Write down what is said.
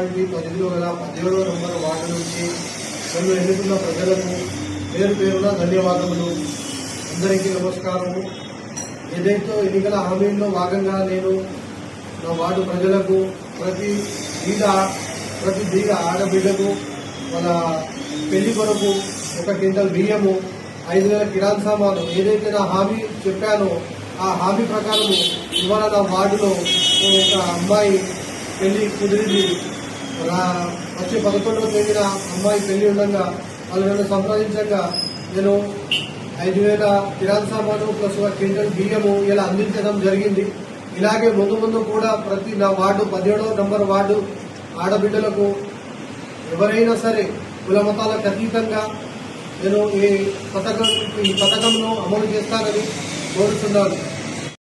Municipality పరిధిలో గల 17వ number ward నుంచి నన్ను ఎన్నుకున్న ప్రజలకు పేరు పేరున ధన్యవాదములు. అందరికీ నమస్కారము. ఏదైతే ఎన్నికల హామీల్లో భాగంగా నేను నా వార్డు ప్రజలకు ప్రతి బీద ఆడబిడ్డకు వాళ్ళ పెళ్లి కొరకు 1 క్వింటల్ బియ్యము, 5,000 కిరాణా సామాను ఏదైతే నా హామీ చెప్పానో ఆ హామీ ప్రకారము ఇవాళ నా వార్డులో ఒక అమ్మాయి పెళ్లి కుదిరింది. వచ్చే 11వ తేదీన అమ్మాయి పెళ్లి ఉండగా వాళ్ళు నన్ను సంప్రదించగా నేను 5,000 కిరాణా సామాను ప్లస్ 1 క్వింటల్ బియ్యము ఇలా అందించడం జరిగింది. ఇలాగే ముందు కూడా ప్రతి నా వార్డు 17వ నంబర్ వార్డు ఆడబిడ్డలకు ఎవరైనా సరే కుల మతాలకు అతీతంగా నేను ఈ పథకంలో అమలు చేస్తానని కోరుతున్నాను.